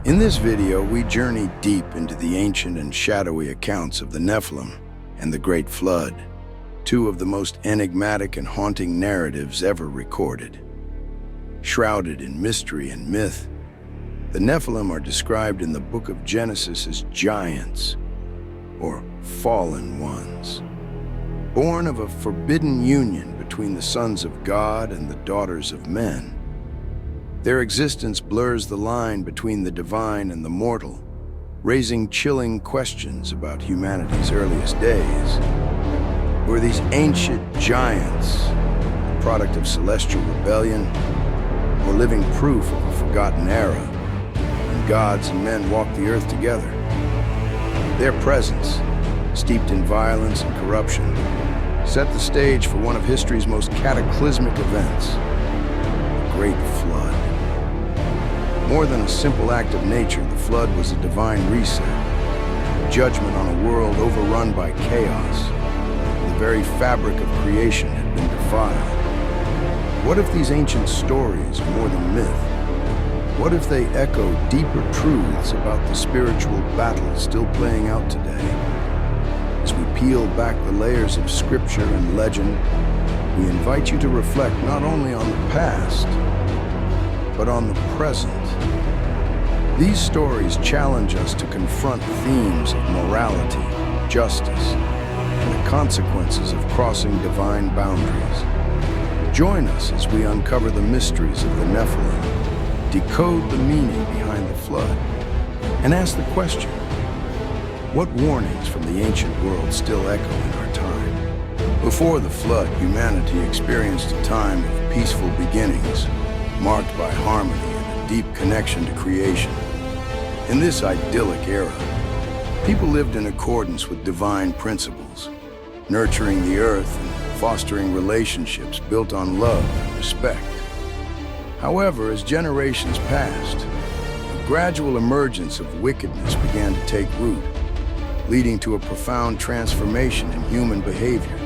In this video, we journey deep into the ancient and shadowy accounts of the Nephilim and the Great Flood, two of the most enigmatic and haunting narratives ever recorded. Shrouded in mystery and myth, the Nephilim are described in the book of Genesis as giants, or fallen ones, born of a forbidden union between the sons of God and the daughters of men. Their existence blurs the line between the divine and the mortal, raising chilling questions about humanity's earliest days. Were these ancient giants a product of celestial rebellion, or living proof of a forgotten era when gods and men walked the earth together? Their presence, steeped in violence and corruption, set the stage for one of history's most cataclysmic events, the Great Flood. More than a simple act of nature, the flood was a divine reset, a judgment on a world overrun by chaos. The very fabric of creation had been defiled. What if these ancient stories are more than myth? What if they echo deeper truths about the spiritual battle still playing out today? As we peel back the layers of scripture and legend, we invite you to reflect not only on the past, but on the present. These stories challenge us to confront themes of morality, justice, and the consequences of crossing divine boundaries. Join us as we uncover the mysteries of the Nephilim, decode the meaning behind the flood, and ask the question, what warnings from the ancient world still echo in our time? Before the flood, humanity experienced a time of peaceful beginnings, marked by harmony and a deep connection to creation. In this idyllic era, people lived in accordance with divine principles, nurturing the earth and fostering relationships built on love and respect. However, as generations passed, a gradual emergence of wickedness began to take root, leading to a profound transformation in human behavior.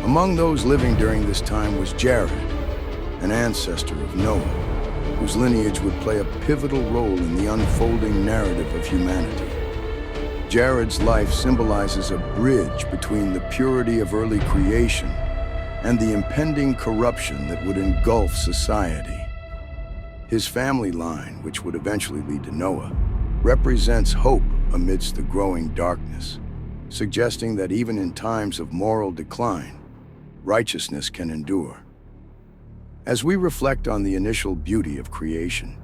Among those living during this time was Jared, an ancestor of Noah, whose lineage would play a pivotal role in the unfolding narrative of humanity. Jared's life symbolizes a bridge between the purity of early creation and the impending corruption that would engulf society. His family line, which would eventually lead to Noah, represents hope amidst the growing darkness, suggesting that even in times of moral decline, righteousness can endure. As we reflect on the initial beauty of creation,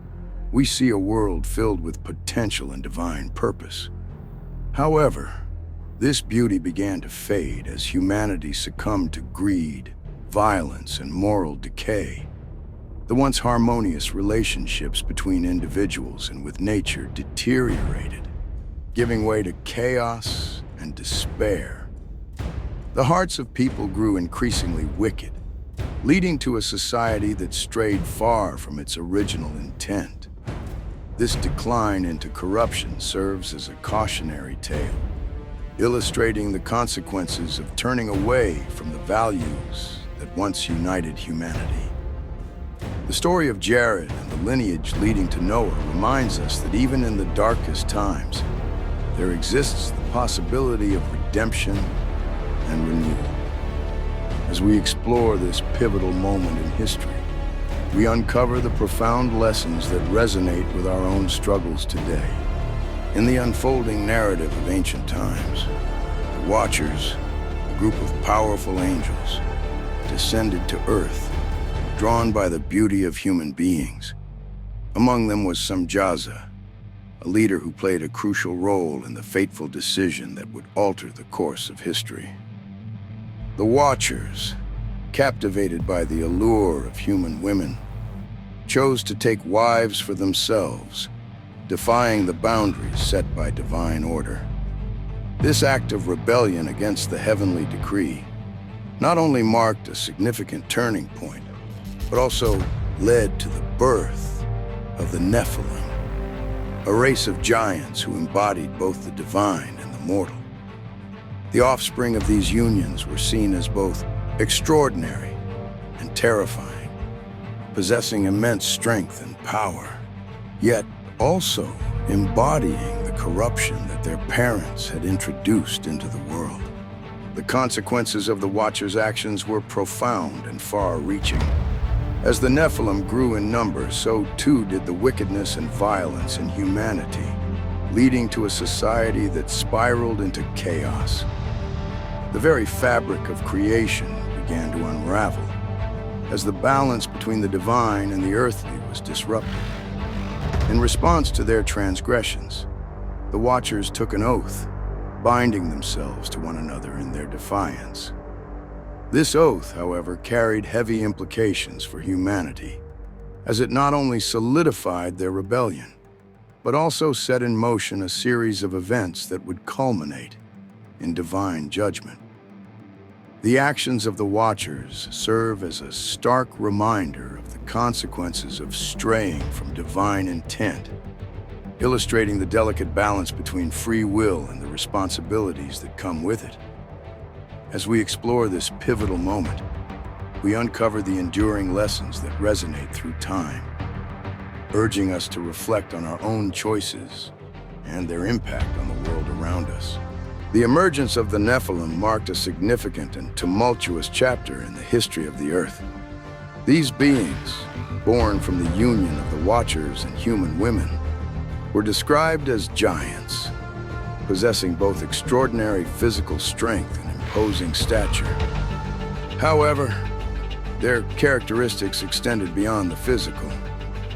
we see a world filled with potential and divine purpose. However, this beauty began to fade as humanity succumbed to greed, violence, and moral decay. The once harmonious relationships between individuals and with nature deteriorated, giving way to chaos and despair. The hearts of people grew increasingly wicked, leading to a society that strayed far from its original intent. This decline into corruption serves as a cautionary tale, illustrating the consequences of turning away from the values that once united humanity. The story of Jared and the lineage leading to Noah reminds us that even in the darkest times, there exists the possibility of redemption and renewal. As we explore this pivotal moment in history, we uncover the profound lessons that resonate with our own struggles today. In the unfolding narrative of ancient times, the Watchers, a group of powerful angels, descended to Earth, drawn by the beauty of human beings. Among them was Samjaza, a leader who played a crucial role in the fateful decision that would alter the course of history. The Watchers, captivated by the allure of human women, chose to take wives for themselves, defying the boundaries set by divine order. This act of rebellion against the heavenly decree not only marked a significant turning point, but also led to the birth of the Nephilim, a race of giants who embodied both the divine and the mortal. The offspring of these unions were seen as both extraordinary and terrifying, possessing immense strength and power. Yet, also embodying the corruption that their parents had introduced into the world. The consequences of the Watchers' actions were profound and far-reaching. As the Nephilim grew in number, so too did the wickedness and violence in humanity, leading to a society that spiraled into chaos. The very fabric of creation began to unravel, as the balance between the divine and the earthly was disrupted. In response to their transgressions, the Watchers took an oath, binding themselves to one another in their defiance. This oath, however, carried heavy implications for humanity, as it not only solidified their rebellion, but also set in motion a series of events that would culminate in divine judgment. The actions of the Watchers serve as a stark reminder of the consequences of straying from divine intent, illustrating the delicate balance between free will and the responsibilities that come with it. As we explore this pivotal moment, we uncover the enduring lessons that resonate through time, urging us to reflect on our own choices and their impact on the world around us. The emergence of the Nephilim marked a significant and tumultuous chapter in the history of the Earth. These beings, born from the union of the Watchers and human women, were described as giants, possessing both extraordinary physical strength and imposing stature. However, their characteristics extended beyond the physical.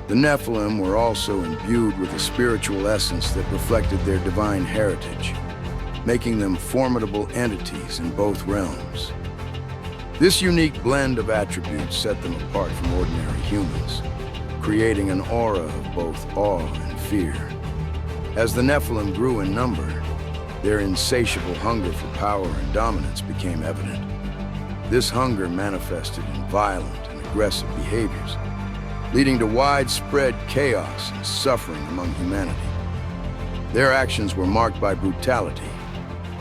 The Nephilim were also imbued with a spiritual essence that reflected their divine heritage, making them formidable entities in both realms. This unique blend of attributes set them apart from ordinary humans, creating an aura of both awe and fear. As the Nephilim grew in number, their insatiable hunger for power and dominance became evident. This hunger manifested in violent and aggressive behaviors, leading to widespread chaos and suffering among humanity. Their actions were marked by brutality,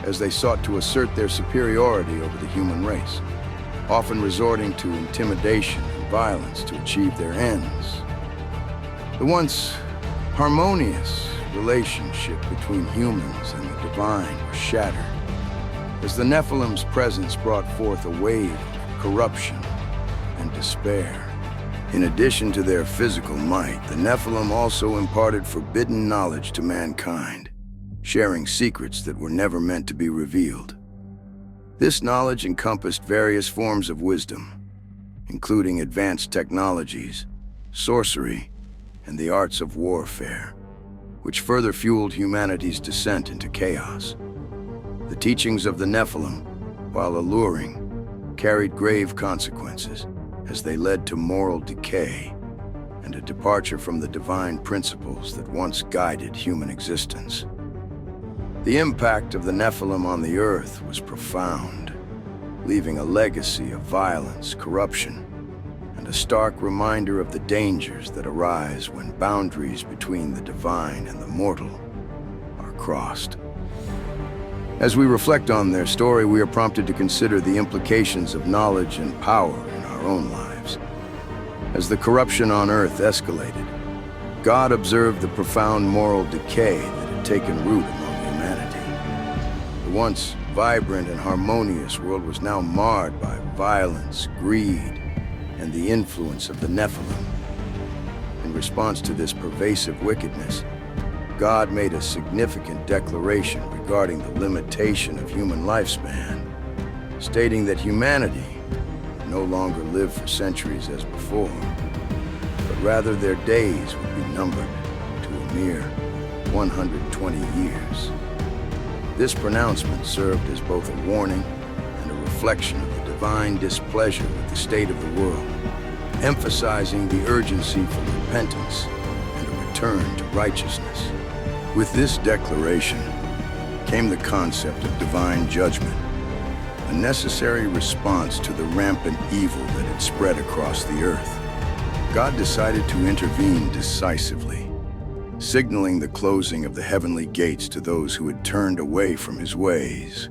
as they sought to assert their superiority over the human race, often resorting to intimidation and violence to achieve their ends. The once harmonious relationship between humans and the divine was shattered, as the Nephilim's presence brought forth a wave of corruption and despair. In addition to their physical might, the Nephilim also imparted forbidden knowledge to mankind, sharing secrets that were never meant to be revealed. This knowledge encompassed various forms of wisdom, including advanced technologies, sorcery, and the arts of warfare, which further fueled humanity's descent into chaos. The teachings of the Nephilim, while alluring, carried grave consequences, as they led to moral decay and a departure from the divine principles that once guided human existence. The impact of the Nephilim on the earth was profound, leaving a legacy of violence, corruption, and a stark reminder of the dangers that arise when boundaries between the divine and the mortal are crossed. As we reflect on their story, we are prompted to consider the implications of knowledge and power in our own lives. As the corruption on earth escalated, God observed the profound moral decay that had taken root among humanity. The once vibrant and harmonious world was now marred by violence, greed, and the influence of the Nephilim. In response to this pervasive wickedness, God made a significant declaration regarding the limitation of human lifespan, stating that humanity would no longer live for centuries as before, but rather their days would be numbered to a mere 120 years. This pronouncement served as both a warning and a reflection of the divine displeasure with the state of the world, emphasizing the urgency for repentance and a return to righteousness. With this declaration came the concept of divine judgment, a necessary response to the rampant evil that had spread across the earth. God decided to intervene decisively, signaling the closing of the heavenly gates to those who had turned away from his ways.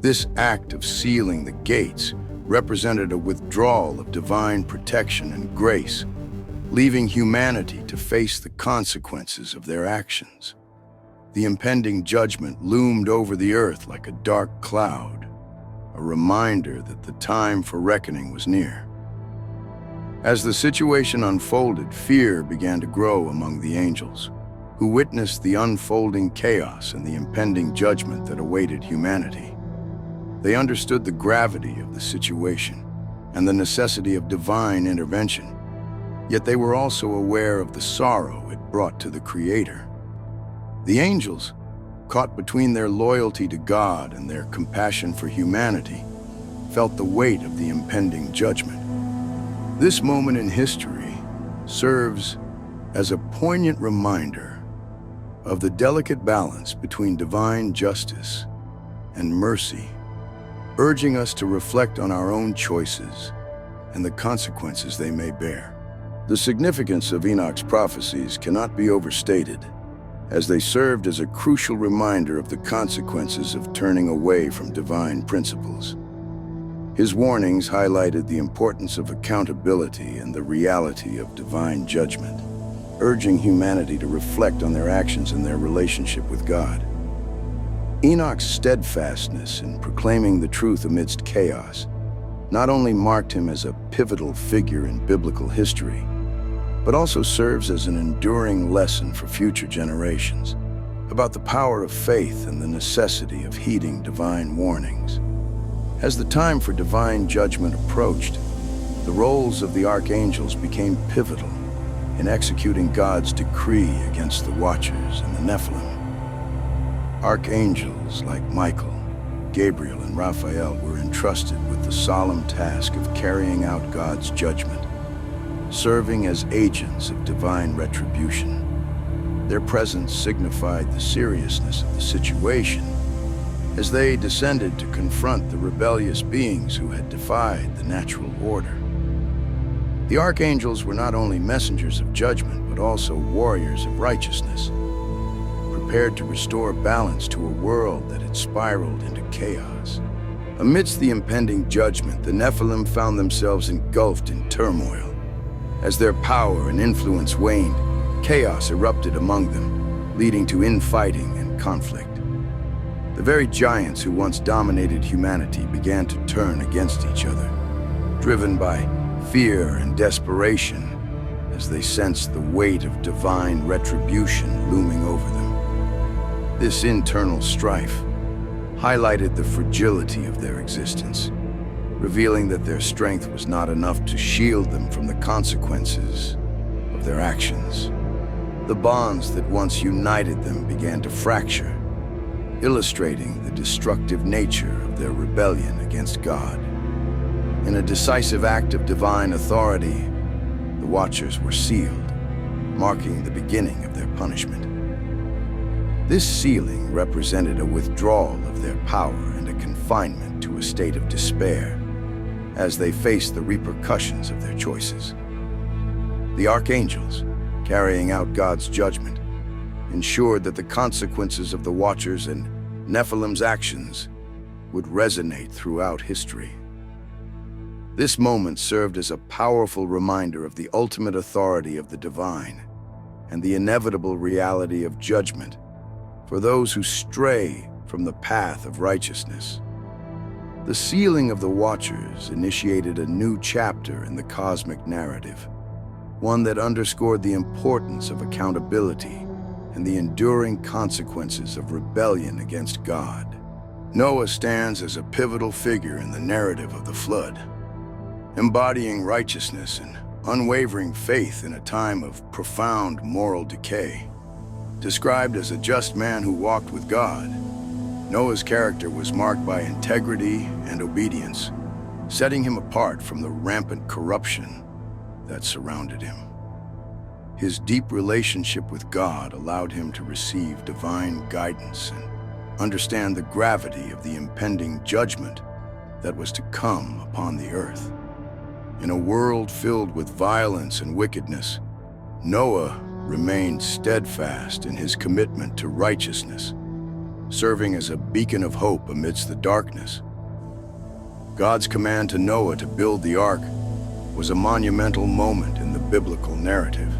This act of sealing the gates represented a withdrawal of divine protection and grace, leaving humanity to face the consequences of their actions. The impending judgment loomed over the earth like a dark cloud, a reminder that the time for reckoning was near. As the situation unfolded, fear began to grow among the angels, who witnessed the unfolding chaos and the impending judgment that awaited humanity. They understood the gravity of the situation and the necessity of divine intervention, yet they were also aware of the sorrow it brought to the Creator. The angels, caught between their loyalty to God and their compassion for humanity, felt the weight of the impending judgment. This moment in history serves as a poignant reminder of the delicate balance between divine justice and mercy, urging us to reflect on our own choices and the consequences they may bear. The significance of Enoch's prophecies cannot be overstated, as they served as a crucial reminder of the consequences of turning away from divine principles. His warnings highlighted the importance of accountability and the reality of divine judgment, urging humanity to reflect on their actions and their relationship with God. Enoch's steadfastness in proclaiming the truth amidst chaos not only marked him as a pivotal figure in biblical history, but also serves as an enduring lesson for future generations about the power of faith and the necessity of heeding divine warnings. As the time for divine judgment approached, the roles of the Archangels became pivotal in executing God's decree against the Watchers and the Nephilim. Archangels like Michael, Gabriel, and Raphael were entrusted with the solemn task of carrying out God's judgment, serving as agents of divine retribution. Their presence signified the seriousness of the situation as they descended to confront the rebellious beings who had defied the natural order. The Archangels were not only messengers of judgment, but also warriors of righteousness, prepared to restore balance to a world that had spiraled into chaos. Amidst the impending judgment, the Nephilim found themselves engulfed in turmoil. As their power and influence waned, chaos erupted among them, leading to infighting and conflict. The very giants who once dominated humanity began to turn against each other, driven by fear and desperation as they sensed the weight of divine retribution looming over them. This internal strife highlighted the fragility of their existence, revealing that their strength was not enough to shield them from the consequences of their actions. The bonds that once united them began to fracture, illustrating the destructive nature of their rebellion against God. In a decisive act of divine authority, the Watchers were sealed, marking the beginning of their punishment. This sealing represented a withdrawal of their power and a confinement to a state of despair as they faced the repercussions of their choices. The Archangels, carrying out God's judgment, ensured that the consequences of the Watchers and Nephilim's actions would resonate throughout history. This moment served as a powerful reminder of the ultimate authority of the divine and the inevitable reality of judgment for those who stray from the path of righteousness. The sealing of the Watchers initiated a new chapter in the cosmic narrative, one that underscored the importance of accountability and the enduring consequences of rebellion against God. Noah stands as a pivotal figure in the narrative of the flood, embodying righteousness and unwavering faith in a time of profound moral decay. Described as a just man who walked with God, Noah's character was marked by integrity and obedience, setting him apart from the rampant corruption that surrounded him. His deep relationship with God allowed him to receive divine guidance and understand the gravity of the impending judgment that was to come upon the earth. In a world filled with violence and wickedness, Noah remained steadfast in his commitment to righteousness, serving as a beacon of hope amidst the darkness. God's command to Noah to build the ark was a monumental moment in the biblical narrative.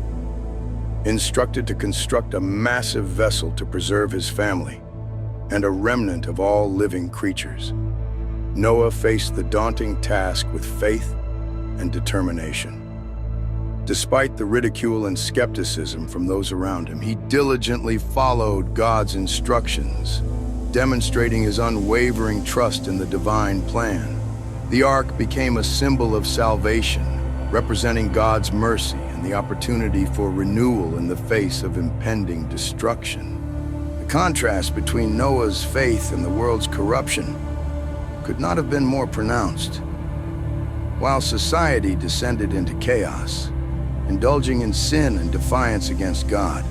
Instructed to construct a massive vessel to preserve his family and a remnant of all living creatures, Noah faced the daunting task with faith and determination. Despite the ridicule and skepticism from those around him, he diligently followed God's instructions, demonstrating his unwavering trust in the divine plan. The ark became a symbol of salvation, representing God's mercy and the opportunity for renewal in the face of impending destruction. The contrast between Noah's faith and the world's corruption could not have been more pronounced. While society descended into chaos, indulging in sin and defiance against God,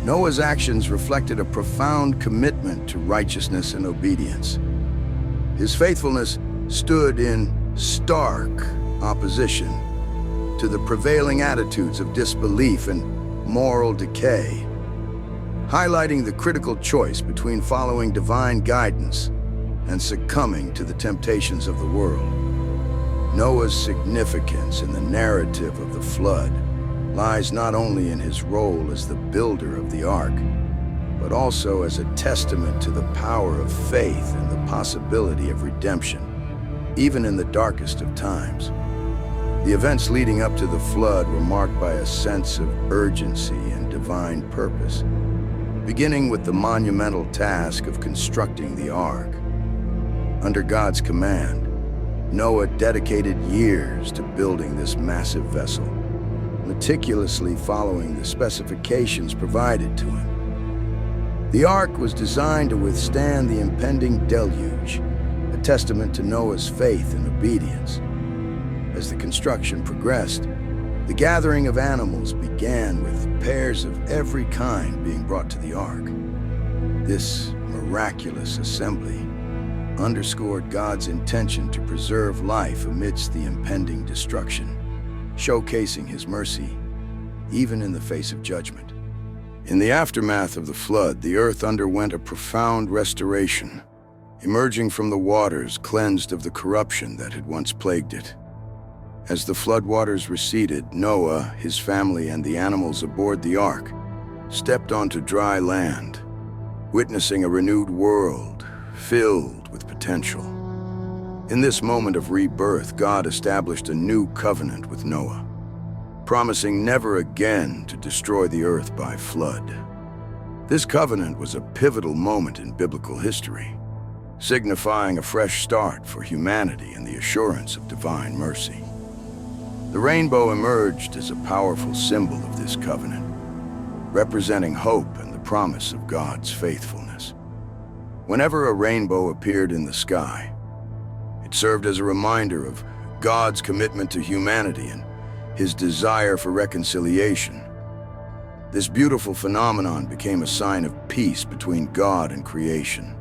Noah's actions reflected a profound commitment to righteousness and obedience. His faithfulness stood in stark opposition to the prevailing attitudes of disbelief and moral decay, highlighting the critical choice between following divine guidance and succumbing to the temptations of the world. Noah's significance in the narrative of the flood lies not only in his role as the builder of the ark, but also as a testament to the power of faith and the possibility of redemption, even in the darkest of times. The events leading up to the flood were marked by a sense of urgency and divine purpose, beginning with the monumental task of constructing the ark. Under God's command, Noah dedicated years to building this massive vessel, meticulously following the specifications provided to him. The ark was designed to withstand the impending deluge, a testament to Noah's faith and obedience. As the construction progressed, the gathering of animals began with pairs of every kind being brought to the ark. This miraculous assembly underscored God's intention to preserve life amidst the impending destruction, showcasing his mercy, even in the face of judgment. In the aftermath of the flood, the earth underwent a profound restoration, emerging from the waters cleansed of the corruption that had once plagued it. As the floodwaters receded, Noah, his family, and the animals aboard the ark stepped onto dry land, witnessing a renewed world filled with potential. In this moment of rebirth, God established a new covenant with Noah, promising never again to destroy the earth by flood. This covenant was a pivotal moment in biblical history, signifying a fresh start for humanity and the assurance of divine mercy. The rainbow emerged as a powerful symbol of this covenant, representing hope and the promise of God's faithfulness. Whenever a rainbow appeared in the sky, it served as a reminder of God's commitment to humanity and his desire for reconciliation. This beautiful phenomenon became a sign of peace between God and creation,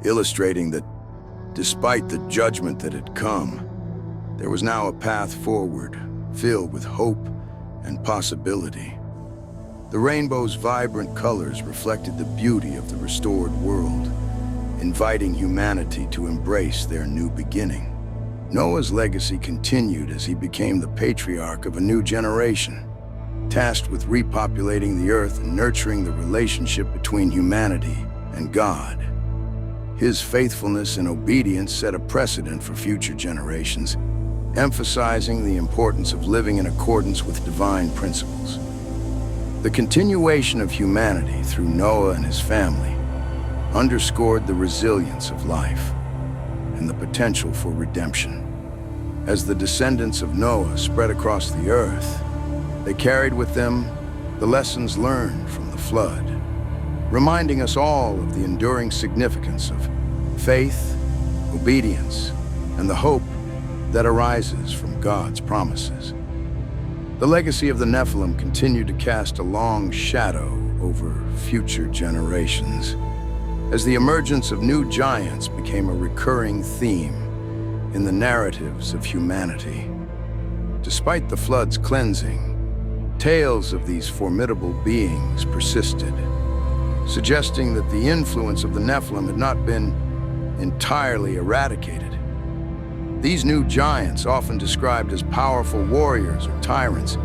illustrating that despite the judgment that had come, there was now a path forward, filled with hope and possibility. The rainbow's vibrant colors reflected the beauty of the restored world, inviting humanity to embrace their new beginning. Noah's legacy continued as he became the patriarch of a new generation, tasked with repopulating the earth and nurturing the relationship between humanity and God. His faithfulness and obedience set a precedent for future generations, emphasizing the importance of living in accordance with divine principles. The continuation of humanity through Noah and his family underscored the resilience of life and the potential for redemption. As the descendants of Noah spread across the earth, they carried with them the lessons learned from the flood, reminding us all of the enduring significance of faith, obedience, and the hope that arises from God's promises. The legacy of the Nephilim continued to cast a long shadow over future generations, as the emergence of new giants became a recurring theme in the narratives of humanity. Despite the flood's cleansing, tales of these formidable beings persisted, suggesting that the influence of the Nephilim had not been entirely eradicated. These new giants, often described as powerful warriors or tyrants,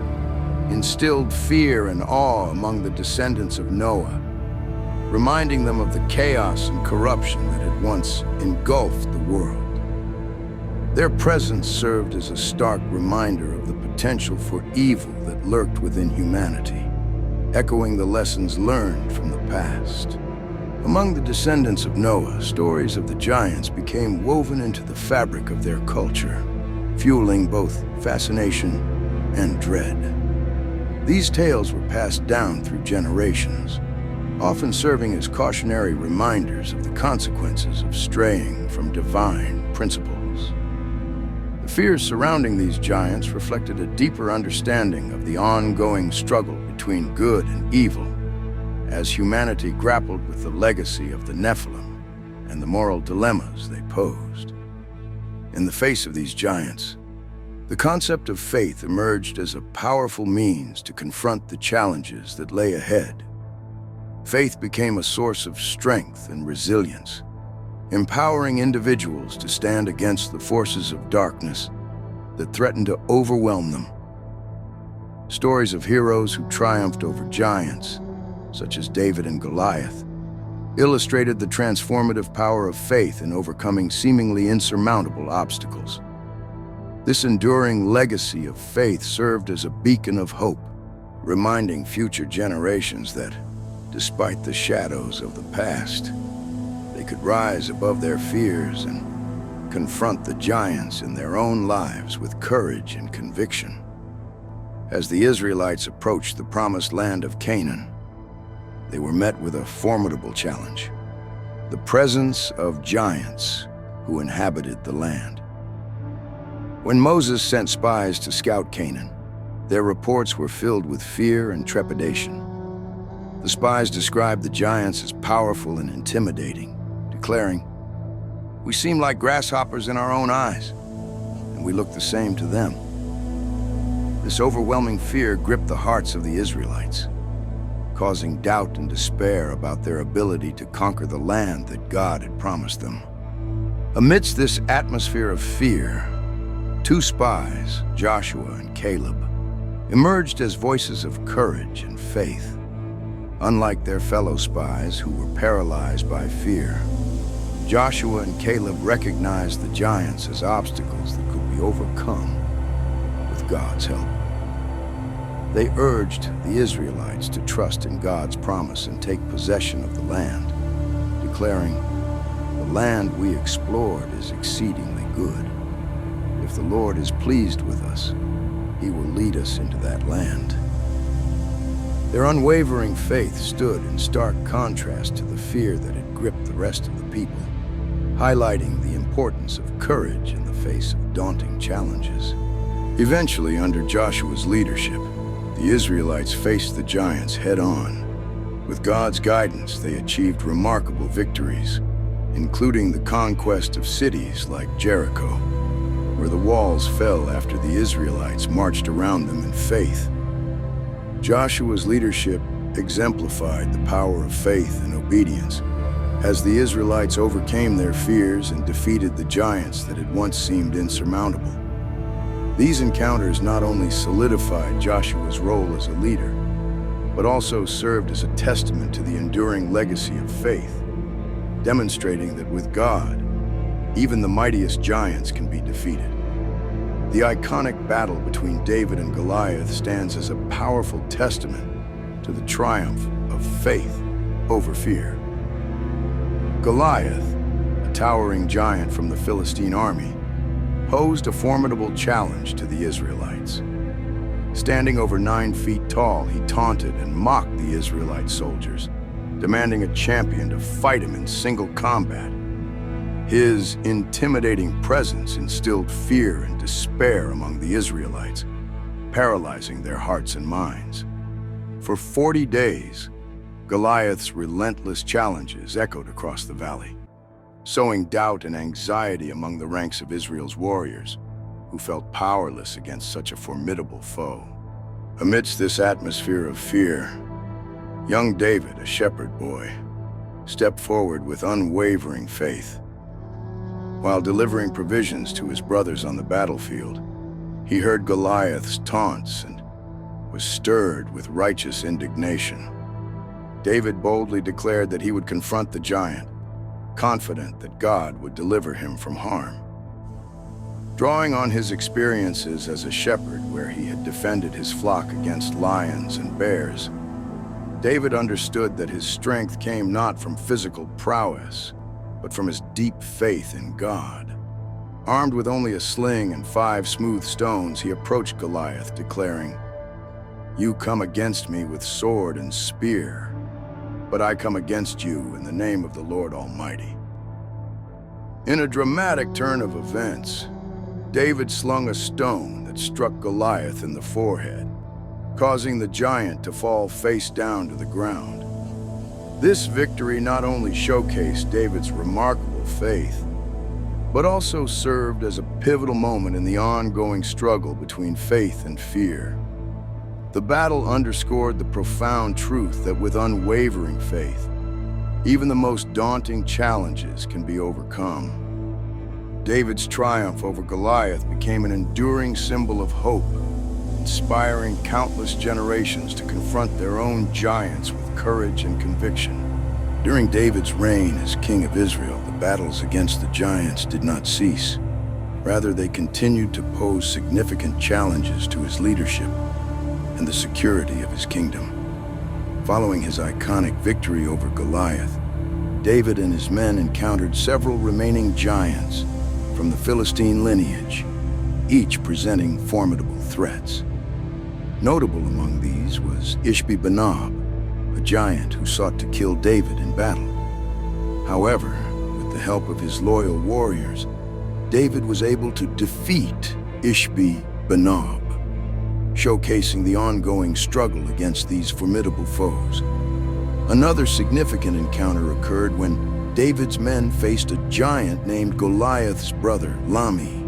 instilled fear and awe among the descendants of Noah, reminding them of the chaos and corruption that had once engulfed the world. Their presence served as a stark reminder of the potential for evil that lurked within humanity, echoing the lessons learned from the past. Among the descendants of Noah, stories of the giants became woven into the fabric of their culture, fueling both fascination and dread. These tales were passed down through generations, often serving as cautionary reminders of the consequences of straying from divine principles. The fears surrounding these giants reflected a deeper understanding of the ongoing struggle between good and evil, as humanity grappled with the legacy of the Nephilim and the moral dilemmas they posed. In the face of these giants, the concept of faith emerged as a powerful means to confront the challenges that lay ahead. Faith became a source of strength and resilience, empowering individuals to stand against the forces of darkness that threatened to overwhelm them. Stories of heroes who triumphed over giants, such as David and Goliath, illustrated the transformative power of faith in overcoming seemingly insurmountable obstacles. This enduring legacy of faith served as a beacon of hope, reminding future generations that, despite the shadows of the past, they could rise above their fears and confront the giants in their own lives with courage and conviction. As the Israelites approached the promised land of Canaan, they were met with a formidable challenge: the presence of giants who inhabited the land. When Moses sent spies to scout Canaan, their reports were filled with fear and trepidation. The spies described the giants as powerful and intimidating, declaring, "We seem like grasshoppers in our own eyes, and we look the same to them." This overwhelming fear gripped the hearts of the Israelites, causing doubt and despair about their ability to conquer the land that God had promised them. Amidst this atmosphere of fear, two spies, Joshua and Caleb, emerged as voices of courage and faith. Unlike their fellow spies who were paralyzed by fear, Joshua and Caleb recognized the giants as obstacles that could be overcome with God's help. They urged the Israelites to trust in God's promise and take possession of the land, declaring, "The land we explored is exceedingly good. If the Lord is pleased with us, He will lead us into that land." Their unwavering faith stood in stark contrast to the fear that had gripped the rest of the people, highlighting the importance of courage in the face of daunting challenges. Eventually, under Joshua's leadership, the Israelites faced the giants head-on. With God's guidance, they achieved remarkable victories, including the conquest of cities like Jericho, where the walls fell after the Israelites marched around them in faith. Joshua's leadership exemplified the power of faith and obedience, as the Israelites overcame their fears and defeated the giants that had once seemed insurmountable. These encounters not only solidified Joshua's role as a leader, but also served as a testament to the enduring legacy of faith, demonstrating that with God, even the mightiest giants can be defeated. The iconic battle between David and Goliath stands as a powerful testament to the triumph of faith over fear. Goliath, a towering giant from the Philistine army, posed a formidable challenge to the Israelites. Standing over 9 feet tall, he taunted and mocked the Israelite soldiers, demanding a champion to fight him in single combat. His intimidating presence instilled fear and despair among the Israelites, paralyzing their hearts and minds. For 40 days, Goliath's relentless challenges echoed across the valley, sowing doubt and anxiety among the ranks of Israel's warriors, who felt powerless against such a formidable foe. Amidst this atmosphere of fear, young David, a shepherd boy, stepped forward with unwavering faith. While delivering provisions to his brothers on the battlefield, he heard Goliath's taunts and was stirred with righteous indignation. David boldly declared that he would confront the giant, confident that God would deliver him from harm. Drawing on his experiences as a shepherd where he had defended his flock against lions and bears, David understood that his strength came not from physical prowess, but from his deep faith in God. Armed with only a sling and 5 smooth stones, he approached Goliath, declaring, "You come against me with sword and spear, but I come against you in the name of the Lord Almighty." In a dramatic turn of events, David slung a stone that struck Goliath in the forehead, causing the giant to fall face down to the ground. This victory not only showcased David's remarkable faith, but also served as a pivotal moment in the ongoing struggle between faith and fear. The battle underscored the profound truth that with unwavering faith, even the most daunting challenges can be overcome. David's triumph over Goliath became an enduring symbol of hope, inspiring countless generations to confront their own giants with courage and conviction. During David's reign as king of Israel, the battles against the giants did not cease. Rather, they continued to pose significant challenges to his leadership and the security of his kingdom. Following his iconic victory over Goliath, David and his men encountered several remaining giants from the Philistine lineage, each presenting formidable threats. Notable among these was Ishbi-Benob, a giant who sought to kill David in battle. However, with the help of his loyal warriors, David was able to defeat Ishbi-Benob, showcasing the ongoing struggle against these formidable foes. Another significant encounter occurred when David's men faced a giant named Goliath's brother, Lami.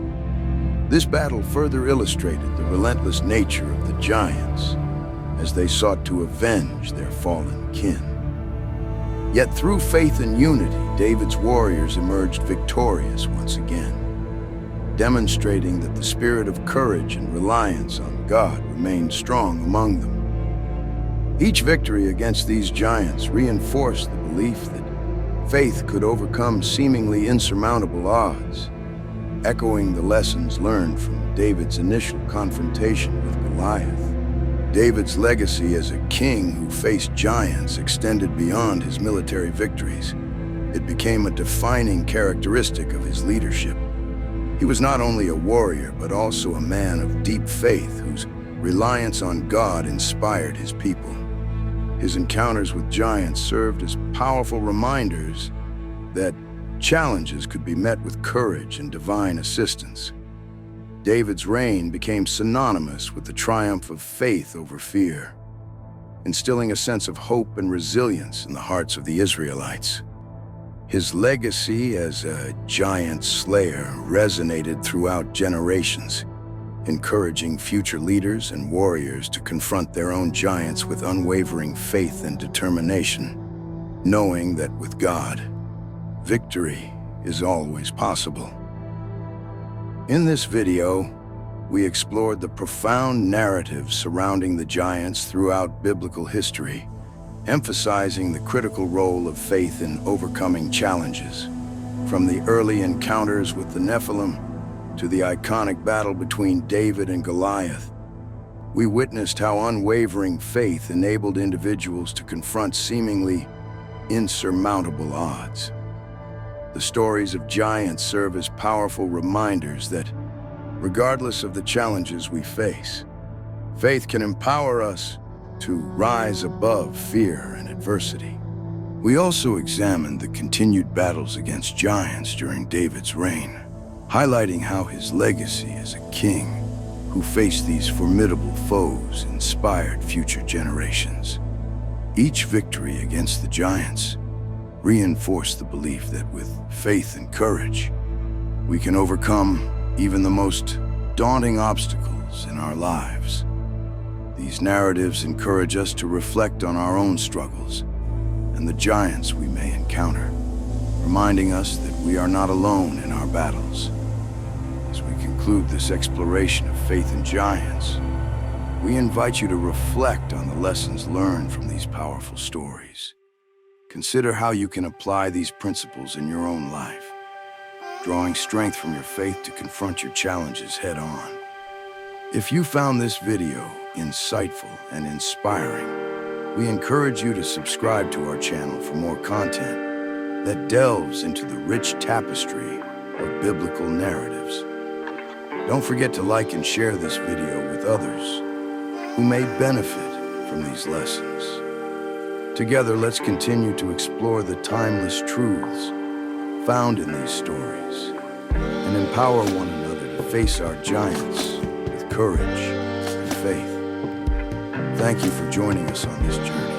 This battle further illustrated the relentless nature of the giants as they sought to avenge their fallen kin. Yet through faith and unity, David's warriors emerged victorious once again, demonstrating that the spirit of courage and reliance on God remained strong among them. Each victory against these giants reinforced the belief that faith could overcome seemingly insurmountable odds, echoing the lessons learned from David's initial confrontation with Goliath. David's legacy as a king who faced giants extended beyond his military victories. It became a defining characteristic of his leadership. He was not only a warrior, but also a man of deep faith whose reliance on God inspired his people. His encounters with giants served as powerful reminders that challenges could be met with courage and divine assistance. David's reign became synonymous with the triumph of faith over fear, instilling a sense of hope and resilience in the hearts of the Israelites. His legacy as a giant slayer resonated throughout generations, encouraging future leaders and warriors to confront their own giants with unwavering faith and determination, knowing that with God, victory is always possible. In this video, we explored the profound narratives surrounding the giants throughout biblical history, emphasizing the critical role of faith in overcoming challenges. From the early encounters with the Nephilim to the iconic battle between David and Goliath, we witnessed how unwavering faith enabled individuals to confront seemingly insurmountable odds. The stories of giants serve as powerful reminders that, regardless of the challenges we face, faith can empower us to rise above fear and adversity. We also examined the continued battles against giants during David's reign, highlighting how his legacy as a king who faced these formidable foes inspired future generations. Each victory against the giants reinforced the belief that with faith and courage, we can overcome even the most daunting obstacles in our lives. These narratives encourage us to reflect on our own struggles and the giants we may encounter, reminding us that we are not alone in our battles. As we conclude this exploration of faith and giants, we invite you to reflect on the lessons learned from these powerful stories. Consider how you can apply these principles in your own life, drawing strength from your faith to confront your challenges head-on. If you found this video insightful and inspiring, we encourage you to subscribe to our channel for more content that delves into the rich tapestry of biblical narratives. Don't forget to like and share this video with others who may benefit from these lessons. Together, let's continue to explore the timeless truths found in these stories and empower one another to face our giants with courage and faith. Thank you for joining us on this journey.